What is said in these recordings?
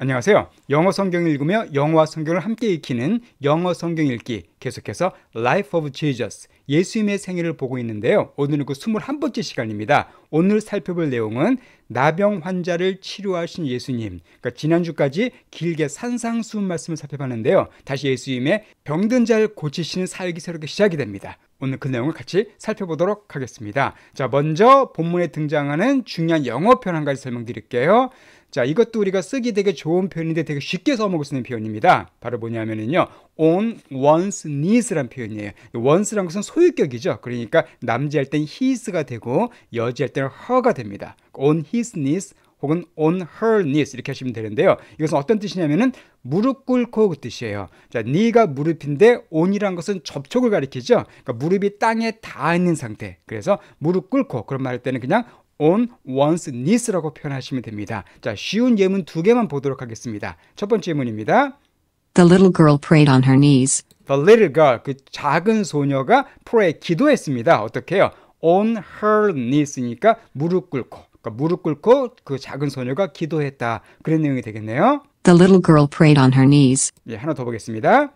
안녕하세요. 영어 성경 읽으며 영어와 성경을 함께 익히는 영어 성경 읽기, 계속해서 Life of Jesus, 예수님의 생애를 보고 있는데요. 오늘은 그 21번째 시간입니다. 오늘 살펴볼 내용은 나병 환자를 치료하신 예수님, 그러니까 지난주까지 길게 산상수훈 말씀을 살펴봤는데요. 다시 예수님의 병든 자를 고치시는 사역이 새롭게 시작이 됩니다. 오늘 그 내용을 같이 살펴보도록 하겠습니다. 자, 먼저 본문에 등장하는 중요한 영어 표현 한 가지 설명드릴게요. 자, 이것도 우리가 쓰기 되게 좋은 표현인데 되게 쉽게 써먹을 수 있는 표현입니다. 바로 뭐냐면요, on one's knees라는 표현이에요. one's라는 것은 소유격이죠. 그러니까 남자일 땐 his가 되고 여자일 때는 her가 됩니다. on his knees 혹은 on her knees 이렇게 하시면 되는데요. 이것은 어떤 뜻이냐면은 무릎 꿇고 그 뜻이에요. 자, knee가 무릎인데 on이란 것은 접촉을 가리키죠. 그러니까 무릎이 땅에 닿아 있는 상태. 그래서 무릎 꿇고, 그런 말 할 때는 그냥 on one's knees라고 표현하시면 됩니다. 자, 쉬운 예문 두 개만 보도록 하겠습니다. 첫 번째 예문입니다. The little girl prayed on her knees. The little girl, 그 작은 소녀가 pray, 기도했습니다. 어떻게 해요? on her knees니까 무릎 꿇고, 그러니까 무릎 꿇고 그 작은 소녀가 기도했다. 그런 내용이 되겠네요. The little girl prayed on her knees. 예, 하나 더 보겠습니다.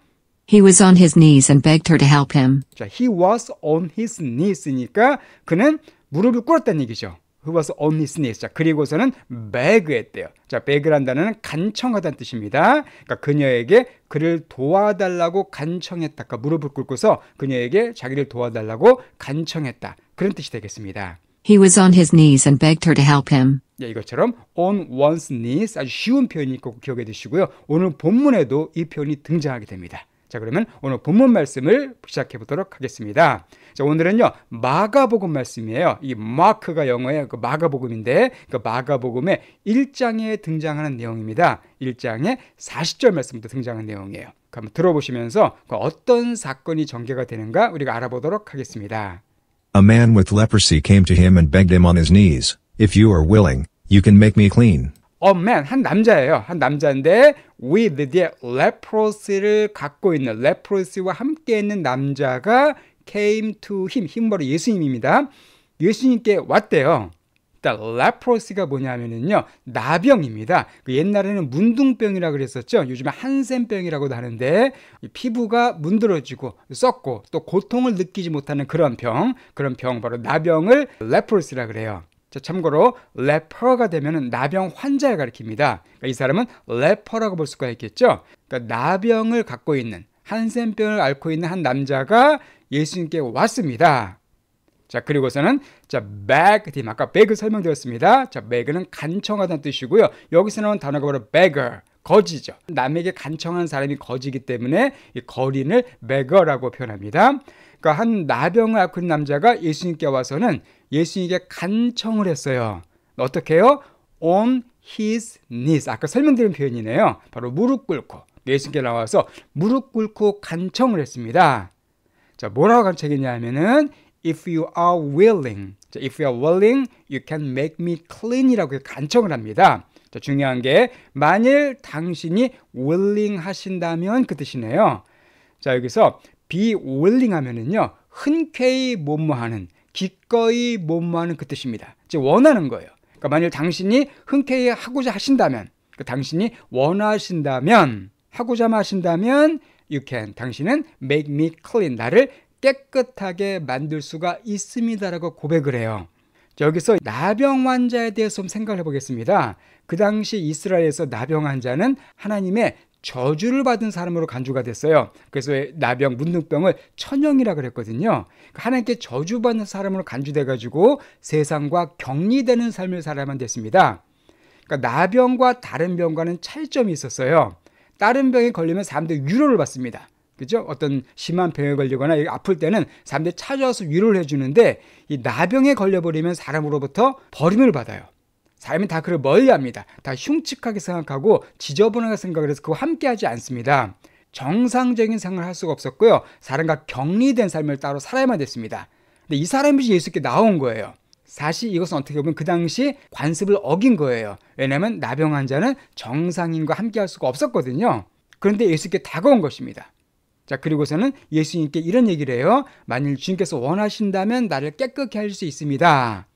He was on his knees and begged her to help him. 자, he was on his knees니까 그는 무릎을 꿇었다는 얘기죠. He was on his knees. 자, 그리고서는 beg했대요. 자, beg란 단어는 간청하다는 뜻입니다. 그러니까 그녀에게 그를 도와달라고 간청했다. 그러니까 무릎을 꿇고서 그녀에게 자기를 도와달라고 간청했다. 그런 뜻이 되겠습니다. He was on his knees and begged her to help him. 예, 이것처럼 on one's knees, 아주 쉬운 표현이 꼭 기억해 두시고요. 오늘 본문에도 이 표현이 등장하게 됩니다. 자, 그러면 오늘 본문 말씀을 시작해 보도록 하겠습니다. 자, 오늘은요, 마가복음 말씀이에요. 이 마크가 영어의 그 마가복음인데, 그 마가복음의 1장에 등장하는 내용입니다. 1장의 40절 말씀부터 등장하는 내용이에요. 한번 들어보시면서 어떤 사건이 전개가 되는가 우리가 알아보도록 하겠습니다. A man with leprosy came to him and begged him on his knees, "If you are willing, you can make me clean." A man, 한 남자예요. 한 남자인데 with the leprosy를 갖고 있는, leprosy와 함께 있는 남자가 came to him, 힘 바로 예수님입니다. 예수님께 왔대요. 일단 leprosy가 뭐냐면요, 나병입니다. 옛날에는 문둥병이라고 그랬었죠. 요즘에 한센병이라고도 하는데 피부가 문드러지고 썩고 또 고통을 느끼지 못하는 그런 병 바로 나병을 leprosy라 그래요. 자, 참고로 leper가 되면은 나병 환자를 가리킵니다. 그러니까 이 사람은 leper라고 볼 수가 있겠죠. 그러니까 나병을 갖고 있는, 한센병을 앓고 있는 한 남자가 예수님께 왔습니다. 자, 그리고서는 beg him, 아까 beg 설명드렸습니다. 자, beg는 간청하다는 뜻이고요. 여기서 나온 단어가 바로 beggar, 거지죠. 남에게 간청한 사람이 거지이기 때문에 이 거린을 beggar라고 표현합니다. 그러니까 한 나병을 앓고 있는 남자가 예수님께 와서는 예수님께 간청을 했어요. 어떻게 해요? on his knees. 아까 설명드린 표현이네요. 바로 무릎 꿇고 예수님께 나와서 무릎 꿇고 간청을 했습니다. 자, 뭐라고 간청했냐 하면은 if you are willing. 자, if you are willing, you can make me clean이라고 간청을 합니다. 자, 중요한 게 만일 당신이 willing 하신다면 그 뜻이네요. 자, 여기서 be willing 하면은요, 흔쾌히 뭐뭐하는, 기꺼이 뭐뭐하는 그 뜻입니다. 즉 원하는 거예요. 그러니까 만일 당신이 흔쾌히 하고자 하신다면, 그러니까 당신이 원하신다면, 하고자 하신다면 you can, 당신은 make me clean, 나를 깨끗하게 만들 수가 있습니다라고 고백을 해요. 자, 여기서 나병 환자에 대해서 좀 생각을 해보겠습니다. 그 당시 이스라엘에서 나병 환자는 하나님의 저주를 받은 사람으로 간주가 됐어요. 그래서 나병, 문둥병을 천형이라 그랬거든요. 하나님께 저주받는 사람으로 간주돼가지고 세상과 격리되는 삶을 살아야만 됐습니다. 그러니까 나병과 다른 병과는 차이점이 있었어요. 다른 병에 걸리면 사람들이 위로를 받습니다. 그죠? 어떤 심한 병에 걸리거나 아플 때는 사람들이 찾아와서 위로를 해주는데 이 나병에 걸려버리면 사람으로부터 버림을 받아요. 사람이 다 그를 멀리합니다. 다 흉측하게 생각하고 지저분하게 생각을 해서 그거 함께하지 않습니다. 정상적인 생활을 할 수가 없었고요. 사람과 격리된 삶을 따로 살아야만 됐습니다. 근데 이 사람이 예수께 나온 거예요. 사실 이것은 어떻게 보면 그 당시 관습을 어긴 거예요. 왜냐하면 나병 환자는 정상인과 함께할 수가 없었거든요. 그런데 예수께 다가온 것입니다. 자, 그리고서는 예수님께 이런 얘기를 해요. 만일 주님께서 원하신다면 나를 깨끗게 할 수 있습니다.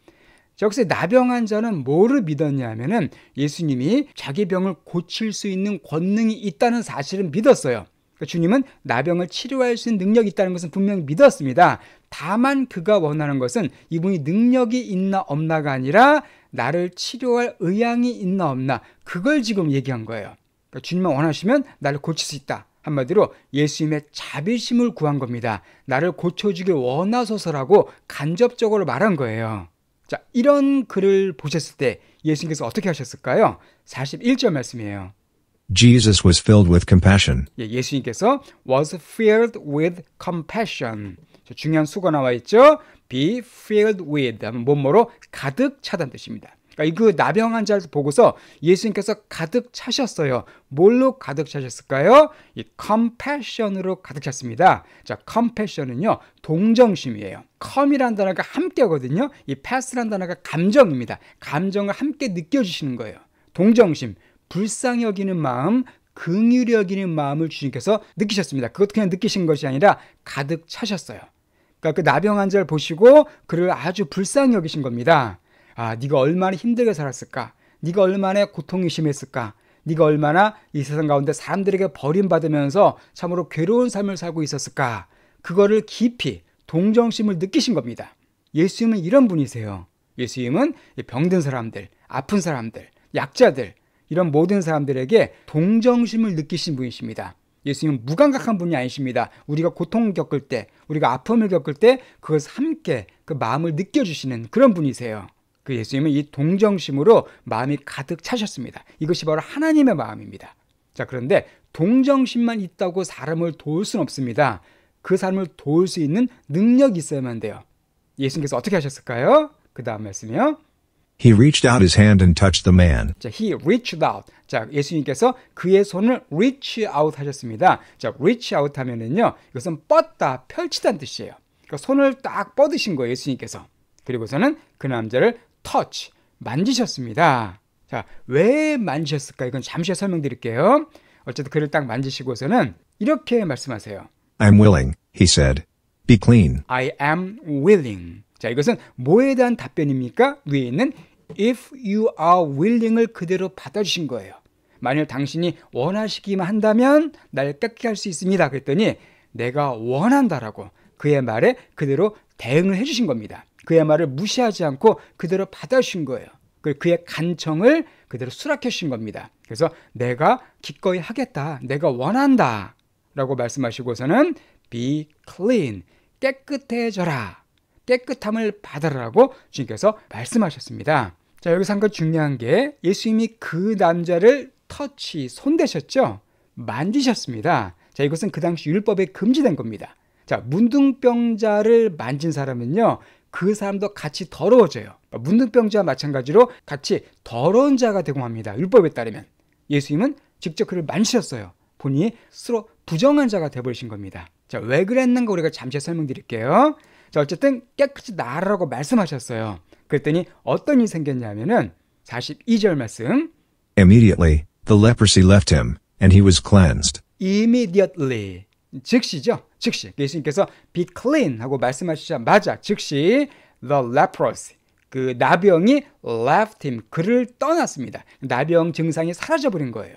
자, 여기서 나병한 자는 뭐를 믿었냐 하면은 예수님이 자기 병을 고칠 수 있는 권능이 있다는 사실을 믿었어요. 그러니까 주님은 나병을 치료할 수 있는 능력이 있다는 것은 분명히 믿었습니다. 다만 그가 원하는 것은 이분이 능력이 있나 없나가 아니라 나를 치료할 의향이 있나 없나, 그걸 지금 얘기한 거예요. 그러니까 주님만 원하시면 나를 고칠 수 있다. 한마디로 예수님의 자비심을 구한 겁니다. 나를 고쳐주길 원하소서라고 간접적으로 말한 거예요. 자, 이런 글을 보셨을 때 예수님께서 어떻게 하셨을까요? 41절 말씀이에요. Jesus was filled with compassion. 예수님께서 was filled with compassion. 중요한 수가 나와 있죠. be filled with 하면 뭐뭐로 가득 차다는 뜻입니다. 그러니까 그 나병한 자를 보고서 예수님께서 가득 차셨어요. 뭘로 가득 차셨을까요? 이 compassion으로 가득 찼습니다. 자, compassion은요, 동정심이에요. come이라는 단어가 함께거든요. 이 pass라는 단어가 감정입니다. 감정을 함께 느껴주시는 거예요. 동정심, 불쌍히 여기는 마음, 긍휼히 여기는 마음을 주님께서 느끼셨습니다. 그것도 그냥 느끼신 것이 아니라 가득 차셨어요. 그러니까 그 나병한 자를 보시고 그를 아주 불쌍히 여기신 겁니다. 아, 네가 얼마나 힘들게 살았을까? 네가 얼마나 고통이 심했을까? 네가 얼마나 이 세상 가운데 사람들에게 버림받으면서 참으로 괴로운 삶을 살고 있었을까? 그거를 깊이 동정심을 느끼신 겁니다. 예수님은 이런 분이세요. 예수님은 병든 사람들, 아픈 사람들, 약자들, 이런 모든 사람들에게 동정심을 느끼신 분이십니다. 예수님은 무감각한 분이 아니십니다. 우리가 고통을 겪을 때, 우리가 아픔을 겪을 때 그것을 함께 그 마음을 느껴주시는 그런 분이세요. 그 예수님은 이 동정심으로 마음이 가득 차셨습니다. 이것이 바로 하나님의 마음입니다. 자, 그런데 동정심만 있다고 사람을 도울 수는 없습니다. 그 사람을 도울 수 있는 능력이 있어야만 돼요. 예수님께서 어떻게 하셨을까요? 그 다음 말씀이요. He reached out his hand and touched the man. 자, he reached out. 자, 예수님께서 그의 손을 reach out 하셨습니다. 자, reach out 하면은요, 이것은 뻗다, 펼치다는 뜻이에요. 그러니까 손을 딱 뻗으신 거예요, 예수님께서. 그리고서는 그 남자를 touch, 만지셨습니다. 자, 왜 만지셨을까? 이건 잠시 설명드릴게요. 어쨌든 그를 딱 만지시고서는 이렇게 말씀하세요. I'm willing, he said. Be clean. I am willing. 자, 이것은 뭐에 대한 답변입니까? 위에 있는 if you are willing을 그대로 받아주신 거예요. 만일 당신이 원하시기만 한다면 날 깨끗게 할 수 있습니다. 그랬더니 내가 원한다라고 그의 말에 그대로 대응을 해주신 겁니다. 그의 말을 무시하지 않고 그대로 받아주신 거예요. 그의 간청을 그대로 수락해 주신 겁니다. 그래서 내가 기꺼이 하겠다, 내가 원한다 라고 말씀하시고서는 be clean, 깨끗해져라, 깨끗함을 받아라라고 주님께서 말씀하셨습니다. 자, 여기서 한 건 중요한 게 예수님이 그 남자를 터치, 손대셨죠? 만지셨습니다. 자, 이것은 그 당시 율법에 금지된 겁니다. 자, 문둥병자를 만진 사람은요, 그 사람도 같이 더러워져요. 문둥병자와 마찬가지로 같이 더러운 자가 되고 합니다. 율법에 따르면. 예수님은 직접 그를 만지셨어요. 본인이 스스로 부정한 자가 되어버리신 겁니다. 자, 왜 그랬는가 우리가 잠시 설명드릴게요. 자, 어쨌든 깨끗이 나으라고 말씀하셨어요. 그랬더니 어떤 일이 생겼냐면은 42절 말씀. Immediately, the leprosy left him, and he was cleansed. Immediately. 즉시죠. 즉시. 예수님께서 be clean 하고 말씀하시자마자 즉시 the leprosy, 그 나병이 left him, 그를 떠났습니다. 나병 증상이 사라져버린 거예요.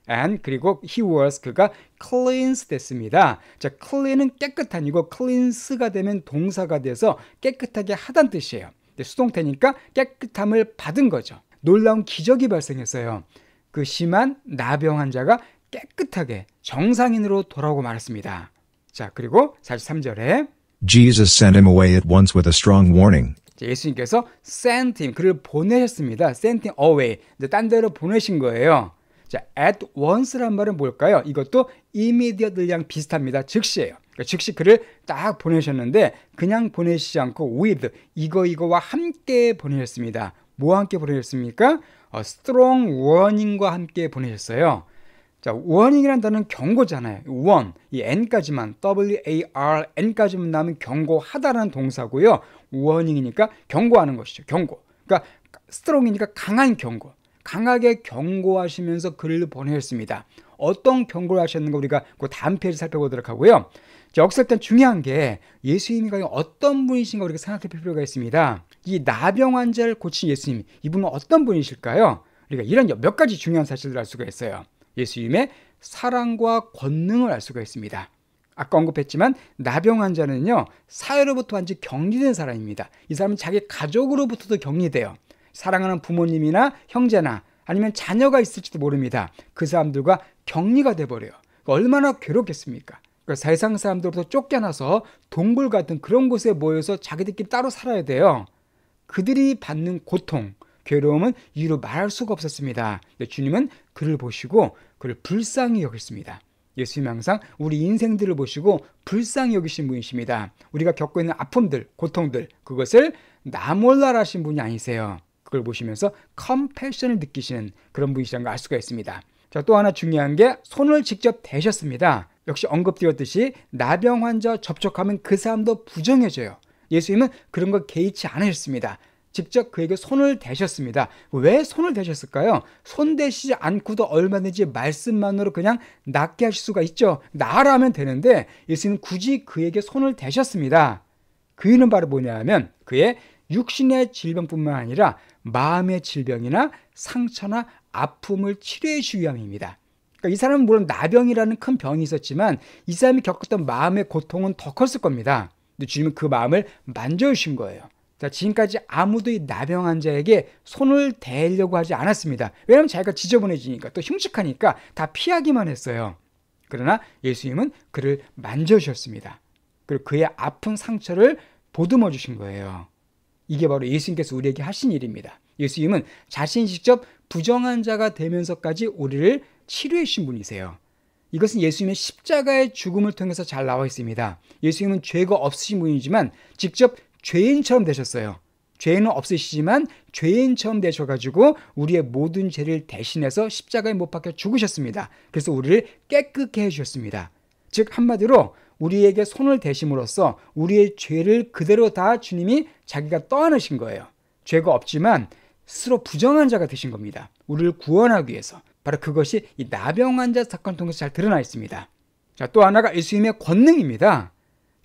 and 그리고 he was, 그가 cleansed 됐습니다. 자, clean은 깨끗한 이고 cleanse가 되면 동사가 돼서 깨끗하게 하다는 뜻이에요. 수동태니까 깨끗함을 받은 거죠. 놀라운 기적이 발생했어요. 그 심한 나병 환자가 깨끗하게 정상인으로 돌아오고 말았습니다. 자, 그리고 43절에 Jesus sent him away at once with a strong warning. 예수님께서 sent him, 그를 보내셨습니다. sent him away, 딴 데로 보내신 거예요. 자, at once란 말은 뭘까요? 이것도 immediately랑 비슷합니다. 즉시예요. 그러니까 즉시 그를 딱 보내셨는데 그냥 보내시지 않고 with, 이거와 함께 보내셨습니다. 뭐와 함께 보내셨습니까? strong warning과 함께 보내셨어요. 자, warning이라는 단어는 경고잖아요. warn, 이 n까지만, warn까지만 나오면 경고하다라는 동사고요. warning이니까 경고하는 것이죠. 경고. 그러니까 strong이니까 강한 경고. 강하게 경고하시면서 글을 보내셨습니다. 어떤 경고를 하셨는가 우리가 그 다음 페이지 살펴보도록 하고요. 자, 여기서 일단 중요한 게 예수님이 과연 어떤 분이신가 우리가 생각해 볼 필요가 있습니다. 이 나병 환자를 고친 예수님, 이분은 어떤 분이실까요? 우리가 이런 몇 가지 중요한 사실을 알 수가 있어요. 예수님의 사랑과 권능을 알 수가 있습니다. 아까 언급했지만 나병 환자는요, 사회로부터 완전히 격리된 사람입니다. 이 사람은 자기 가족으로부터도 격리돼요. 사랑하는 부모님이나 형제나 아니면 자녀가 있을지도 모릅니다. 그 사람들과 격리가 돼버려요. 얼마나 괴롭겠습니까? 세상 사람들로부터 쫓겨나서 동굴 같은 그런 곳에 모여서 자기들끼리 따로 살아야 돼요. 그들이 받는 고통, 괴로움은 이유로 말할 수가 없었습니다. 근데 주님은 그를 보시고 그를 불쌍히 여겼습니다. 예수님은 항상 우리 인생들을 보시고 불쌍히 여기신 분이십니다. 우리가 겪고 있는 아픔들, 고통들, 그것을 나 몰라라 하신 분이 아니세요. 그걸 보시면서 컴패션을 느끼시는 그런 분이시라는 걸 알 수가 있습니다. 자, 또 하나 중요한 게 손을 직접 대셨습니다. 역시 언급드렸듯이 나병 환자 접촉하면 그 사람도 부정해져요. 예수님은 그런 거 개의치 않으셨습니다. 직접 그에게 손을 대셨습니다. 왜 손을 대셨을까요? 손 대시지 않고도 얼마든지 말씀만으로 그냥 낫게 하실 수가 있죠. 나아라 하면 되는데 예수님은 굳이 그에게 손을 대셨습니다. 그 이유는 바로 뭐냐 하면 그의 육신의 질병뿐만 아니라 마음의 질병이나 상처나 아픔을 치료해 주기 위함입니다. 그러니까 이 사람은 물론 나병이라는 큰 병이 있었지만 이 사람이 겪었던 마음의 고통은 더 컸을 겁니다. 근데 주님은 그 마음을 만져주신 거예요. 자, 지금까지 아무도 이 나병 환자에게 손을 대려고 하지 않았습니다. 왜냐하면 자기가 지저분해지니까 또 흉측하니까 다 피하기만 했어요. 그러나 예수님은 그를 만져주셨습니다. 그리고 그의 아픈 상처를 보듬어 주신 거예요. 이게 바로 예수님께서 우리에게 하신 일입니다. 예수님은 자신이 직접 부정한 자가 되면서까지 우리를 치료해 주신 분이세요. 이것은 예수님의 십자가의 죽음을 통해서 잘 나와 있습니다. 예수님은 죄가 없으신 분이지만 직접 죄인처럼 되셨어요. 죄는 없으시지만 죄인처럼 되셔가지고 우리의 모든 죄를 대신해서 십자가에 못 박혀 죽으셨습니다. 그래서 우리를 깨끗게 해주셨습니다. 즉 한마디로 우리에게 손을 대심으로써 우리의 죄를 그대로 다 주님이 자기가 떠안으신 거예요. 죄가 없지만 스스로 부정한 자가 되신 겁니다. 우리를 구원하기 위해서. 바로 그것이 이 나병 환자 사건을 통해서 잘 드러나 있습니다. 자, 또 하나가 예수님의 권능입니다.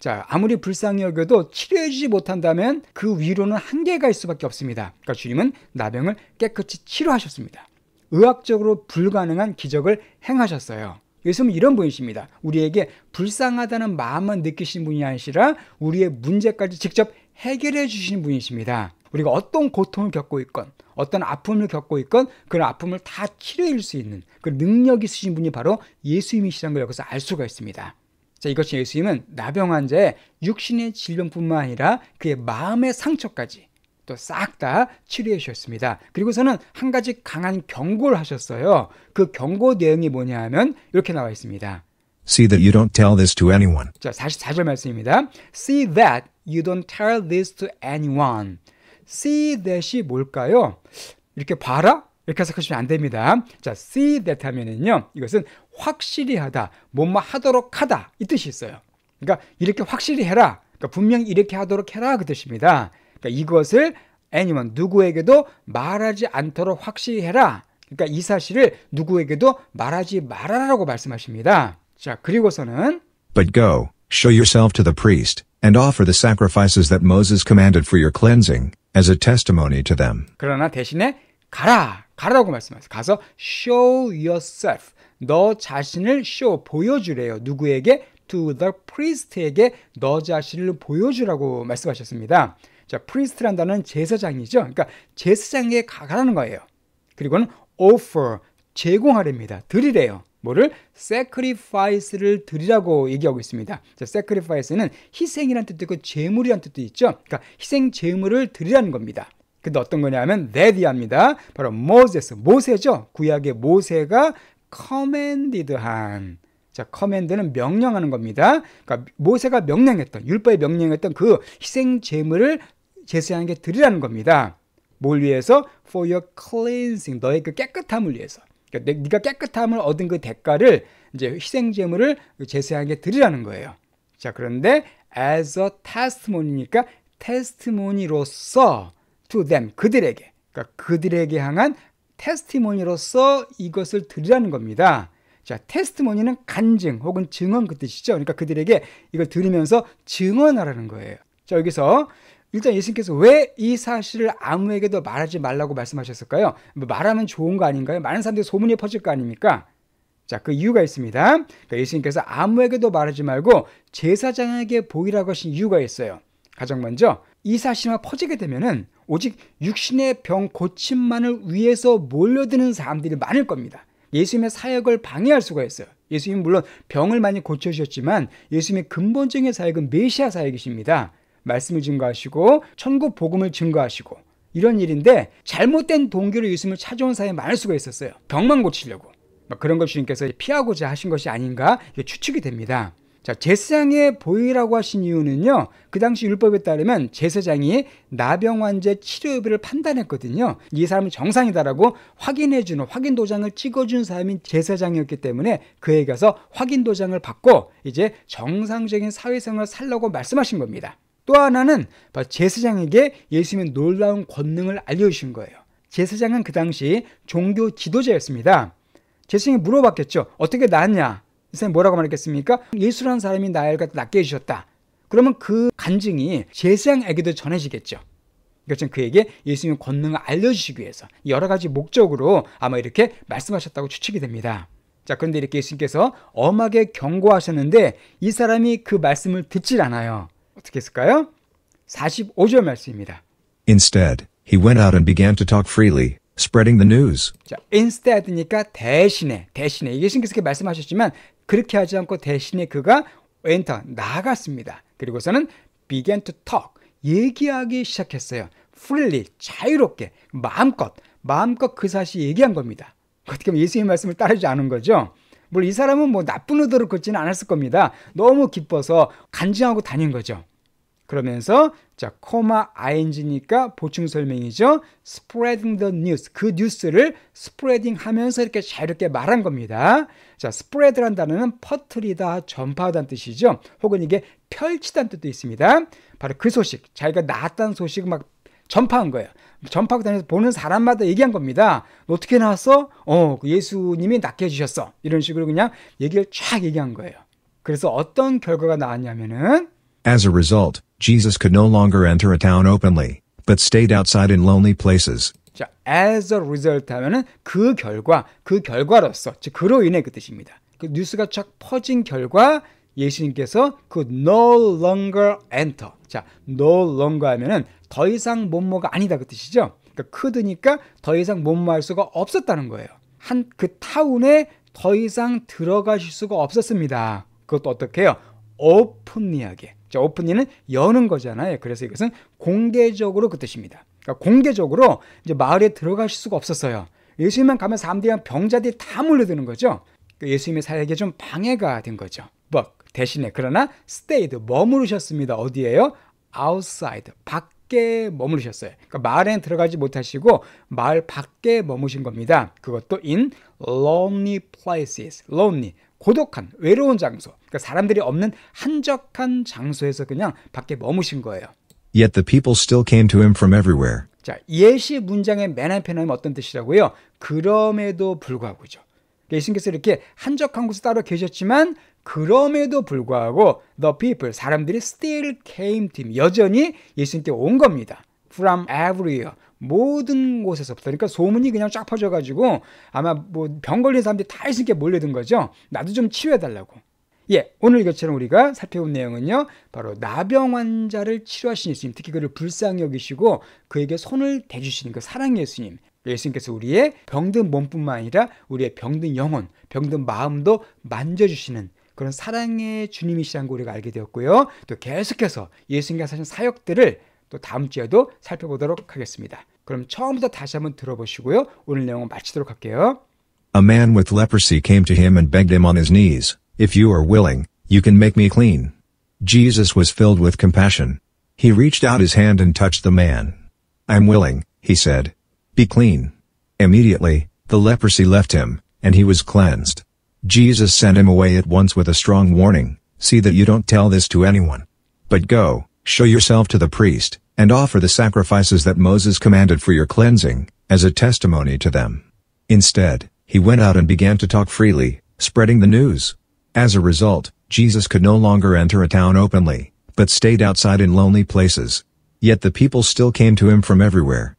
자, 아무리 불쌍히 여겨도 치료해주지 못한다면 그 위로는 한계가 있을 수밖에 없습니다. 그러니까 주님은 나병을 깨끗이 치료하셨습니다. 의학적으로 불가능한 기적을 행하셨어요. 예수님은 이런 분이십니다. 우리에게 불쌍하다는 마음만 느끼신 분이 아니라 우리의 문제까지 직접 해결해 주시는 분이십니다. 우리가 어떤 고통을 겪고 있건 어떤 아픔을 겪고 있건 그런 아픔을 다 치료해 줄 수 있는 그 능력이 있으신 분이 바로 예수님이시라는 걸 여기서 알 수가 있습니다. 자, 이것이 예수님은 나병 환자의 육신의 질병뿐만 아니라 그의 마음의 상처까지 또 싹 다 치료해 주셨습니다. 그리고서는 한 가지 강한 경고를 하셨어요. 그 경고 내용이 뭐냐 하면 이렇게 나와 있습니다. See that you don't tell this to anyone. 자, 44절 말씀입니다. See that you don't tell this to anyone. See that이 뭘까요? 이렇게 봐라? 이렇게 해석하시면 안 됩니다. 자, see that 하면은요, 이것은 확실히 하다, 뭐뭐 하도록 하다, 이 뜻이 있어요. 그러니까 이렇게 확실히 해라. 그러니까 분명히 이렇게 하도록 해라, 그 뜻입니다. 그러니까 이것을 anyone, 누구에게도 말하지 않도록 확실히 해라. 그러니까 이 사실을 누구에게도 말하지 말아라라고 말씀하십니다. 자, 그리고서는 But go, show yourself to the priest, and offer the sacrifices that Moses commanded for your cleansing, as a testimony to them. 그러나 대신에 가라고 말씀하세요. 가서 show yourself, 너 자신을 show, 보여주래요. 누구에게? To the priest에게 너 자신을 보여주라고 말씀하셨습니다. 자, priest란 단어는 제사장이죠. 그러니까 제사장에게 가라는 거예요. 그리고는 offer, 제공하랍니다. 드리래요. 뭐를? sacrifice를 드리라고 얘기하고 있습니다. 자, sacrifice는 희생이라는 뜻도 있고 제물이라는 뜻도 있죠. 그러니까 희생 제물을 드리라는 겁니다. 근데 어떤 거냐면 that이합니다. 바로 모세죠. 구약의 모세가 commanded한, 자, command는 명령하는 겁니다. 그러니까 모세가 명령했던, 율법에 명령했던 그 희생 제물을 제사장에게 드리라는 겁니다. 뭘 위해서? For your cleansing, 너의 그 깨끗함을 위해서. 그러니까 네가 깨끗함을 얻은 그 대가를 이제 희생 제물을 제사장에게 드리라는 거예요. 자, 그런데 as a testimony니까 테스티모니로서 to them, 그들에게, 그러니까 그들에게 향한 테스티모니로서 이것을 드리라는 겁니다. 자, 테스티모니는 간증 혹은 증언 그 뜻이죠. 그러니까 그들에게 이걸 들으면서 증언하라는 거예요. 자, 여기서 일단 예수님께서 왜 이 사실을 아무에게도 말하지 말라고 말씀하셨을까요? 말하면 좋은 거 아닌가요? 많은 사람들이 소문이 퍼질 거 아닙니까? 자, 그 이유가 있습니다. 그러니까 예수님께서 아무에게도 말하지 말고 제사장에게 보이라고 하신 이유가 있어요. 가장 먼저 이 사실만 퍼지게 되면은 오직 육신의 병 고침만을 위해서 몰려드는 사람들이 많을 겁니다. 예수님의 사역을 방해할 수가 있어요. 예수님은 물론 병을 많이 고쳐주셨지만 예수님의 근본적인 사역은 메시아 사역이십니다. 말씀을 증거하시고 천국 복음을 증거하시고 이런 일인데 잘못된 동기로 예수님을 찾아온 사람이 많을 수가 있었어요. 병만 고치려고. 그런 걸 주님께서 피하고자 하신 것이 아닌가 이게 추측이 됩니다. 자, 제사장에 보이라고 하신 이유는요, 그 당시 율법에 따르면 제사장이 나병 환자의 치료 여부를 판단했거든요. 이 사람은 정상이다라고 확인해주는 확인 도장을 찍어준 사람이 제사장이었기 때문에 그에 가서 확인 도장을 받고 이제 정상적인 사회생활을 살라고 말씀하신 겁니다. 또 하나는 제사장에게 예수님의 놀라운 권능을 알려주신 거예요. 제사장은 그 당시 종교 지도자였습니다. 제사장이 물어봤겠죠. 어떻게 나았냐? 이 사람이 뭐라고 말했겠습니까? 예수라는 사람이 나를 갖다 낫게 해주셨다. 그러면 그 간증이 제사장에게도 전해지겠죠. 그렇죠. 그에게 예수님의 권능을 알려주시기 위해서 여러 가지 목적으로 아마 이렇게 말씀하셨다고 추측이 됩니다. 자, 그런데 이렇게 예수님께서 엄하게 경고하셨는데 이 사람이 그 말씀을 듣질 않아요. 어떻게 했을까요? 45절 말씀입니다. Instead, he went out and began to talk freely, spreading the news. 자, instead니까 대신에 예수님께서 이렇게 말씀하셨지만 그렇게 하지 않고 대신에 그가 나아갔습니다. 그리고서는 began to talk, 얘기하기 시작했어요. freely, 자유롭게, 마음껏 그 사실 얘기한 겁니다. 어떻게 보면 예수님의 말씀을 따르지 않은 거죠. 물론 이 사람은 뭐 나쁜 의도로 걷지는 않았을 겁니다. 너무 기뻐서 간증하고 다닌 거죠. 그러면서 자, 코마 ing니까 보충 설명이죠. spreading the news, 그 뉴스를 spreading 하면서 이렇게 자유롭게 말한 겁니다. 자, spread라는 단어는 퍼뜨리다, 전파하다는 뜻이죠. 혹은 이게 펼치다는 뜻도 있습니다. 바로 그 소식, 자기가 나았다는 소식을 막 전파한 거예요. 전파하고 다니면서 보는 사람마다 얘기한 겁니다. 너 어떻게 나왔어? 예수님이 낫게 해주셨어. 이런 식으로 그냥 얘기를 쫙 얘기한 거예요. 그래서 어떤 결과가 나왔냐면은 As a result, Jesus could no longer enter a town openly, but stayed outside in lonely places. 자, as a result 하면은 그 결과로서, 즉 그로 인해 그 뜻입니다. 그 뉴스가 쫙 퍼진 결과 예수님께서 그 no longer enter. 자, no longer 하면은 더 이상 못모가 아니다 그 뜻이죠. 그러니까 could니까 더 이상 못모할 수가 없었다는 거예요. 그 타운에 더 이상 들어가실 수가 없었습니다. 그것도 어떻게 해요? 오픈리하게. 자, 오픈리는 여는 거잖아요. 그래서 이것은 공개적으로 그 뜻입니다. 그러니까 공개적으로 이제 마을에 들어가실 수가 없었어요. 예수님만 가면 사람들이 병자들이 다 몰려드는 거죠. 그러니까 예수님의 사역에 좀 방해가 된 거죠. 대신에 그러나 stayed, 머무르셨습니다. 어디예요? outside, 밖에 머무르셨어요. 그러니까 마을에는 들어가지 못하시고 마을 밖에 머무신 겁니다. 그것도 in lonely places, lonely, 고독한, 외로운 장소. 그러니까 사람들이 없는 한적한 장소에서 그냥 밖에 머무신 거예요. Yet the people still came to him from everywhere. 자, 예시 문장의 맨 앞에 나오면 어떤 뜻이라고요? 그럼에도 불구하고죠. 예수님께서 이렇게 한적한 곳에 따로 계셨지만 그럼에도 불구하고 the people, 사람들이 still came to him, 여전히 예수님께 온 겁니다. From everywhere, 모든 곳에서부터. 그러니까 소문이 그냥 쫙 퍼져가지고 아마 뭐 병 걸린 사람들이 다 예수님께 몰려든 거죠. 나도 좀 치료해달라고. 오늘 이것처럼 우리가 살펴본 내용은요, 바로 나병 환자를 치료하신 예수님, 특히 그를 불쌍히 여기시고 그에게 손을 대주시는 그 사랑의 예수님. 예수님께서 우리의 병든 몸뿐만 아니라 우리의 병든 영혼, 병든 마음도 만져주시는 그런 사랑의 주님이시라는 걸 우리가 알게 되었고요. 또 계속해서 예수님께서 하신 사역들을 또 다음 주에도 살펴보도록 하겠습니다. 그럼 처음부터 다시 한번 들어보시고요. 오늘 내용은 마치도록 할게요. A man with leprosy came to him and begged him on his knees, "If you are willing, you can make me clean." Jesus was filled with compassion. He reached out his hand and touched the man. "I'm willing," he said. "Be clean." Immediately, the leprosy left him, and he was cleansed. Jesus sent him away at once with a strong warning, "See that you don't tell this to anyone. But go, show yourself to the priest, and offer the sacrifices that Moses commanded for your cleansing, as a testimony to them." Instead, he went out and began to talk freely, spreading the news. As a result, Jesus could no longer enter a town openly, but stayed outside in lonely places. Yet the people still came to him from everywhere,